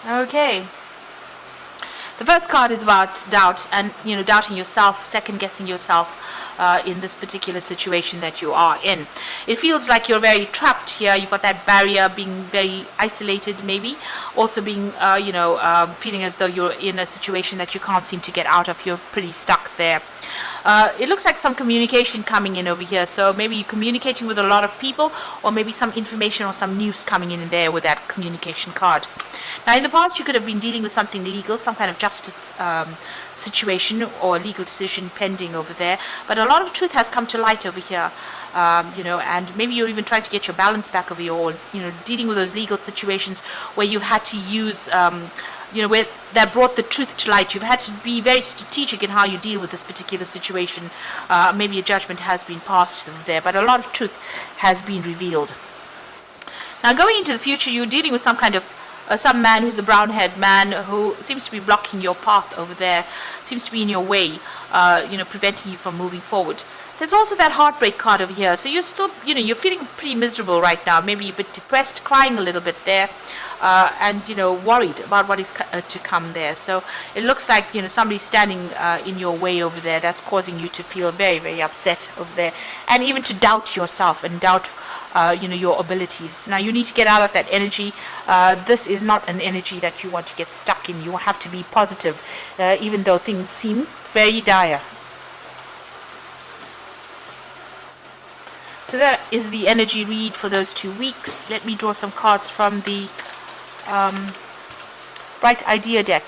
Okay. The first card is about doubt and, doubting yourself, second guessing yourself in this particular situation that you are in. It feels like you're very trapped here. You've got that barrier, being very isolated, maybe. Also being, feeling as though you're in a situation that you can't seem to get out of. You're pretty stuck there. It looks like some communication coming in over here. So maybe you're communicating with a lot of people, or maybe some information or some news coming in there with that communication card. Now, in the past, you could have been dealing with something legal, some kind of justice situation or legal decision pending over there. But a lot of truth has come to light over here, and maybe you're even trying to get your balance back over here, or, dealing with those legal situations where you've had to use, where that brought the truth to light. You've had to be very strategic in how you deal with this particular situation. Maybe a judgment has been passed over there, but a lot of truth has been revealed. Now, going into the future, you're dealing with some kind of some man who's a brown-haired man who seems to be blocking your path over there, seems to be in your way, preventing you from moving forward. There's also that heartbreak card over here. So you're still, you're feeling pretty miserable right now. Maybe a bit depressed, crying a little bit there, and, worried about what is to come there. So it looks like, somebody's standing in your way over there. That's causing you to feel very, very upset over there, and even to doubt yourself and doubt your abilities. Now, you need to get out of that energy. This is not an energy that you want to get stuck in. You have to be positive, even though things seem very dire. So that is the energy read for those 2 weeks. Let me draw some cards from the Bright Idea deck.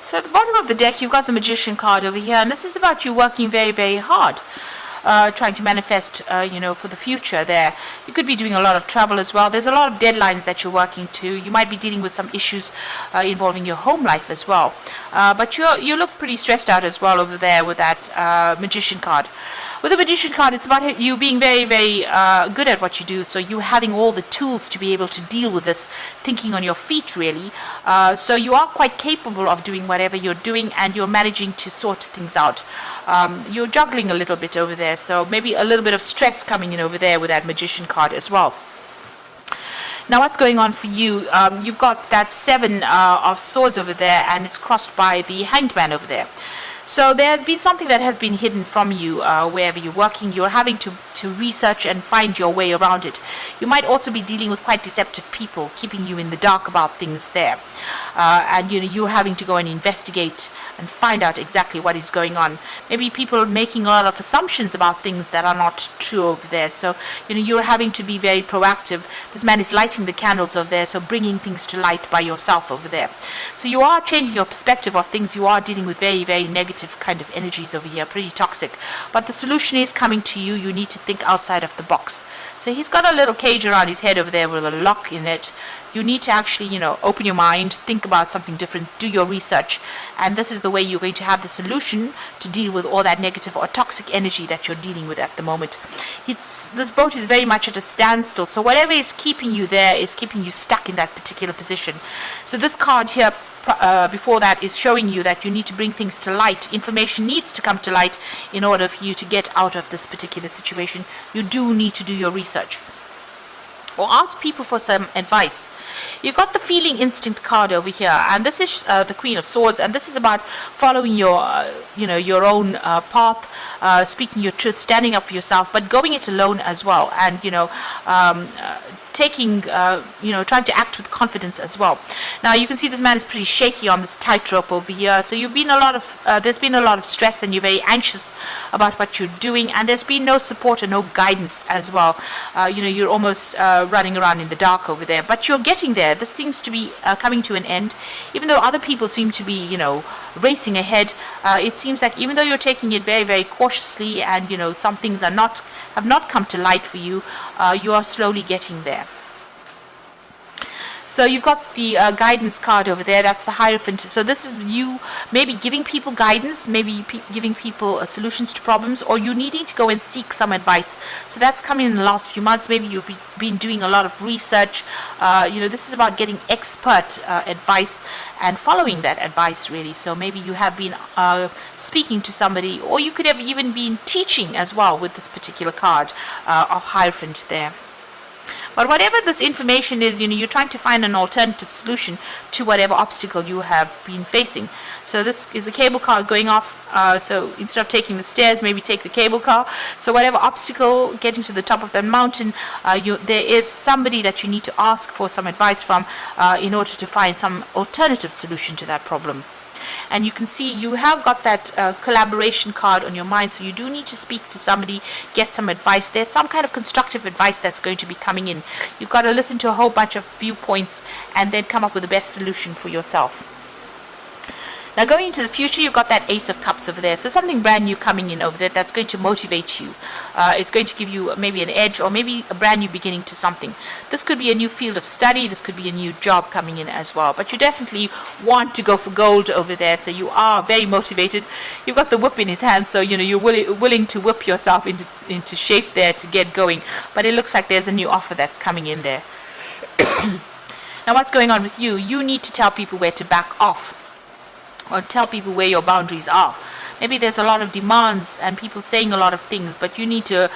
So at the bottom of the deck, you've got the Magician card over here, and this is about you working very, very hard, trying to manifest, for the future there. You could be doing a lot of travel as well. There's a lot of deadlines that you're working to. You might be dealing with some issues involving your home life as well. But you look pretty stressed out as well over there with that Magician card. With the Magician card, it's about you being very, very good at what you do. So you having all the tools to be able to deal with this, thinking on your feet, really. So you are quite capable of doing whatever you're doing, and you're managing to sort things out. You're juggling a little bit over there, so maybe a little bit of stress coming in over there with that Magician card as well. Now, what's going on for you? You've got that 7 of Swords over there, and it's crossed by the Hanged Man over there. So there has been something that has been hidden from you wherever you're working. You're having to research and find your way around it. You might also be dealing with quite deceptive people, keeping you in the dark about things there. And you're having to go and investigate and find out exactly what is going on. Maybe people are making a lot of assumptions about things that are not true over there. So you're having to be very proactive. This man is lighting the candles over there, so bringing things to light by yourself over there. So you are changing your perspective of things. You are dealing with very, very negative kind of energies over here, pretty toxic. But the solution is coming to you. You need to think outside of the box. So he's got a little cage around his head over there with a lock in it. You need to actually, open your mind, think about something different, do your research. And this is the way you're going to have the solution to deal with all that negative or toxic energy that you're dealing with at the moment. This boat is very much at a standstill. So whatever is keeping you there is keeping you stuck in that particular position. So this card here, before that, is showing you that you need to bring things to light. Information needs to come to light in order for you to get out of this particular situation. You do need to do your research, or ask people for some advice. You've got the Feeling Instinct card over here, and this is the Queen of Swords, and this is about following your own path, speaking your truth, standing up for yourself, but going it alone as well, and taking, trying to act with confidence as well. Now you can see this man is pretty shaky on this tightrope over here. So there's been a lot of stress, and you're very anxious about what you're doing, and there's been no support and no guidance as well. You're almost running around in the dark over there, but you're getting there. This seems to be coming to an end, even though other people seem to be, racing ahead. It seems like even though you're taking it very, very cautiously, and some things have not come to light for you, you are slowly getting there. So you've got the guidance card over there. That's the Hierophant. So this is you maybe giving people guidance, maybe giving people solutions to problems, or you needing to go and seek some advice. So that's coming in the last few months. Maybe you've been doing a lot of research. This is about getting expert advice and following that advice, really. So maybe you have been speaking to somebody, or you could have even been teaching as well with this particular card of Hierophant there. But whatever this information is, you're trying to find an alternative solution to whatever obstacle you have been facing. So this is a cable car going off. So instead of taking the stairs, maybe take the cable car. So whatever obstacle, getting to the top of that mountain, there is somebody that you need to ask for some advice from in order to find some alternative solution to that problem. And you can see you have got that collaboration card on your mind, so you do need to speak to somebody, get some advice. There's some kind of constructive advice that's going to be coming in. You've got to listen to a whole bunch of viewpoints and then come up with the best solution for yourself. Now going into the future, you've got that Ace of Cups over there. So something brand new coming in over there that's going to motivate you. It's going to give you maybe an edge, or maybe a brand new beginning to something. This could be a new field of study. This could be a new job coming in as well. But you definitely want to go for gold over there. So you are very motivated. You've got the whip in his hand. So, you're willing to whip yourself into shape there to get going. But it looks like there's a new offer that's coming in there. Now what's going on with you? You need to tell people where to back off, or tell people where your boundaries are. Maybe there's a lot of demands and people saying a lot of things, but you need to,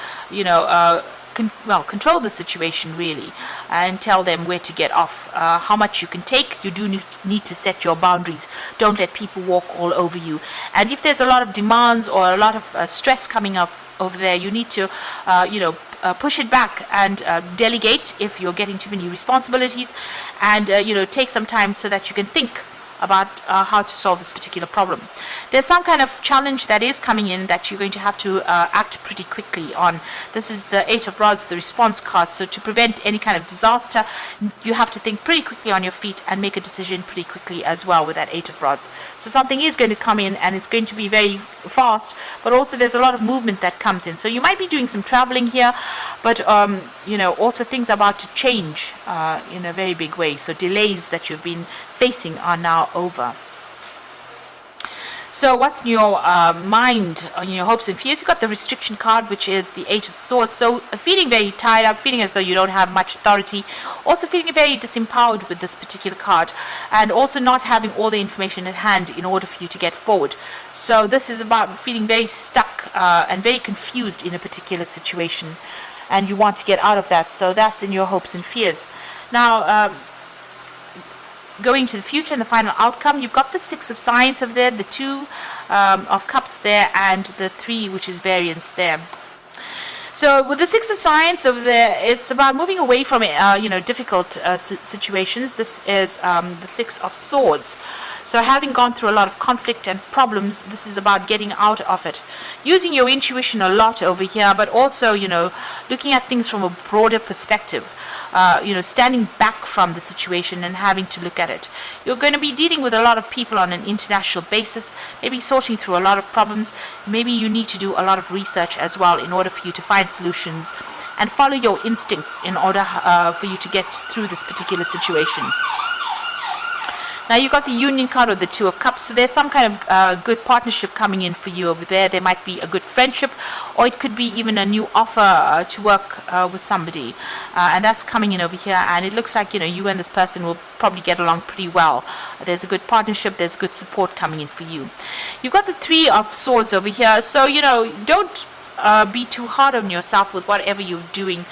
control the situation really, and tell them where to get off, how much you can take. You do need to set your boundaries. Don't let people walk all over you. And if there's a lot of demands or a lot of stress coming up over there, you need to, push it back and delegate if you're getting too many responsibilities, and take some time so that you can think about how to solve this particular problem. There's some kind of challenge that is coming in that you're going to have to act pretty quickly on. This is the Eight of Rods, the response card. So to prevent any kind of disaster, you have to think pretty quickly on your feet and make a decision pretty quickly as well with that Eight of Rods. So something is going to come in, and it's going to be very fast, but also there's a lot of movement that comes in. So you might be doing some traveling here, but also things are about to change in a very big way. So delays that you've been facing are now over. So what's in your mind, on your hopes and fears? You've got the restriction card, which is the Eight of Swords. So feeling very tied up, feeling as though you don't have much authority, also feeling very disempowered with this particular card, and also not having all the information at hand in order for you to get forward. So this is about feeling very stuck and very confused in a particular situation, and you want to get out of that. So that's in your hopes and fears. Now, going to the future and the final outcome, you've got the Six of Science over there, the Two of Cups there, and the Three, which is variance there. So with the Six of Science over there, it's about moving away from difficult situations. This is the Six of Swords. So having gone through a lot of conflict and problems, this is about getting out of it. Using your intuition a lot over here, but also, looking at things from a broader perspective. Standing back from the situation and having to look at it. You're going to be dealing with a lot of people on an international basis, maybe sorting through a lot of problems. Maybe you need to do a lot of research as well in order for you to find solutions and follow your instincts in order for you to get through this particular situation. Now you've got the Union card or the Two of Cups, so there's some kind of good partnership coming in for you over there. There might be a good friendship, or it could be even a new offer to work with somebody, and that's coming in over here, and it looks like you and this person will probably get along pretty well. There's a good partnership, there's good support coming in for you. You've got the Three of Swords over here, so don't be too hard on yourself with whatever you're doing.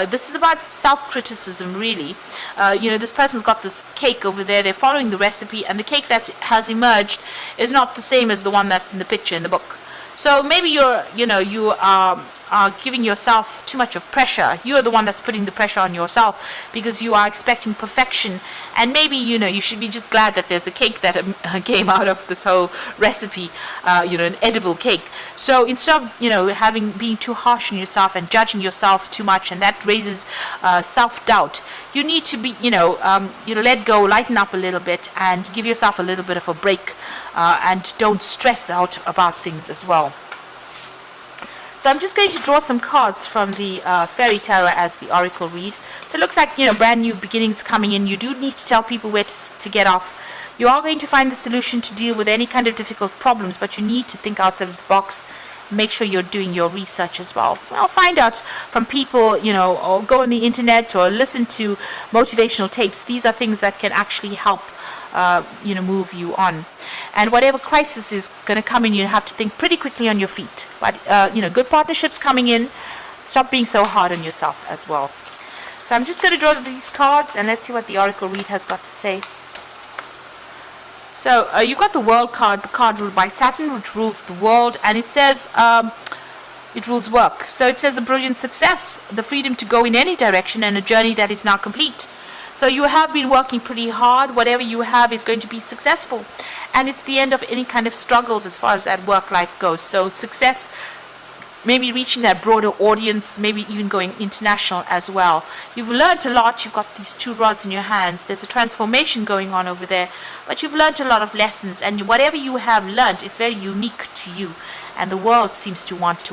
This is about self-criticism, really. This person's got this cake over there. They're following the recipe, and the cake that has emerged is not the same as the one that's in the picture in the book. So maybe you are are giving yourself too much of pressure. You are the one that's putting the pressure on yourself because you are expecting perfection. And maybe, you should be just glad that there's a cake that came out of this whole recipe, an edible cake. So instead of, being too harsh on yourself and judging yourself too much, and that raises self-doubt, you need to be, let go, lighten up a little bit, and give yourself a little bit of a break, and don't stress out about things as well. So I'm just going to draw some cards from the Fairy Tarot as the Oracle read. So it looks like, brand new beginnings coming in. You do need to tell people where to get off. You are going to find the solution to deal with any kind of difficult problems, but you need to think outside of the box. Make sure you're doing your research as well. Find out from people, or go on the internet or listen to motivational tapes. These are things that can actually help, move you on. And whatever crisis is going to come in, you have to think pretty quickly on your feet. But, good partnerships coming in. Stop being so hard on yourself as well. So I'm just going to draw these cards, and let's see what the Oracle read has got to say. So you've got the World card, the card ruled by Saturn, which rules the world, and it says it rules work. So it says a brilliant success, the freedom to go in any direction, and a journey that is now complete. So you have been working pretty hard. Whatever you have is going to be successful, and it's the end of any kind of struggles as far as that work life goes. So success, maybe reaching that broader audience, maybe even going international as well. You've learned a lot. You've got these 2 rods in your hands. There's a transformation going on over there, but you've learned a lot of lessons, and whatever you have learned is very unique to you, and the world seems to want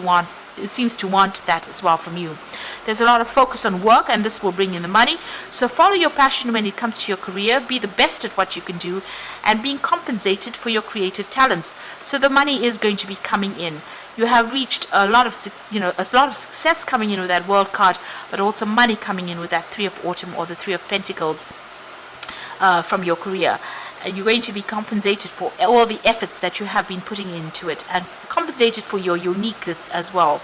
that as well from you. There's a lot of focus on work, and this will bring in the money. So follow your passion when it comes to your career. Be the best at what you can do, and being compensated for your creative talents. So the money is going to be coming in. You have reached a lot of success coming in with that World card, but also money coming in with that 3 of Autumn or the 3 of Pentacles from your career. You're going to be compensated for all the efforts that you have been putting into it, and compensated for your uniqueness as well.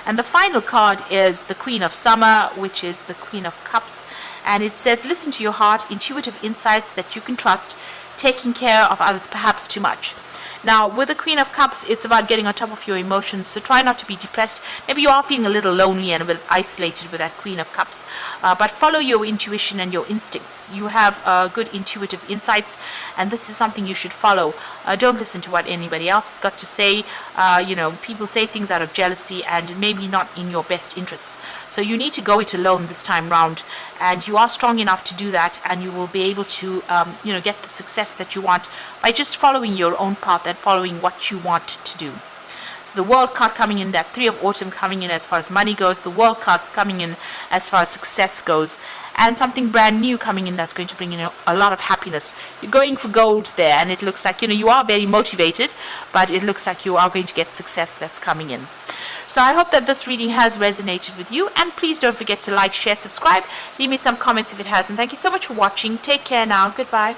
And the final card is the Queen of Summer, which is the Queen of Cups, and it says, listen to your heart, intuitive insights that you can trust, taking care of others perhaps too much. Now, with the Queen of Cups, it's about getting on top of your emotions, so try not to be depressed. Maybe you are feeling a little lonely and a bit isolated with that Queen of Cups, but follow your intuition and your instincts. You have good intuitive insights, and this is something you should follow. Don't listen to what anybody else has got to say. People say things out of jealousy and maybe not in your best interests. So you need to go it alone this time round, and you are strong enough to do that, and you will be able to, get the success that you want by just following your own path and following what you want to do. So the World card coming in, that 3 of Autumn coming in as far as money goes, the World card coming in as far as success goes, and something brand new coming in that's going to bring in a lot of happiness. You're going for gold there, and it looks like, you are very motivated, but it looks like you are going to get success that's coming in. So I hope that this reading has resonated with you, and please don't forget to like, share, subscribe, leave me some comments if it has, and thank you so much for watching. Take care now. Goodbye.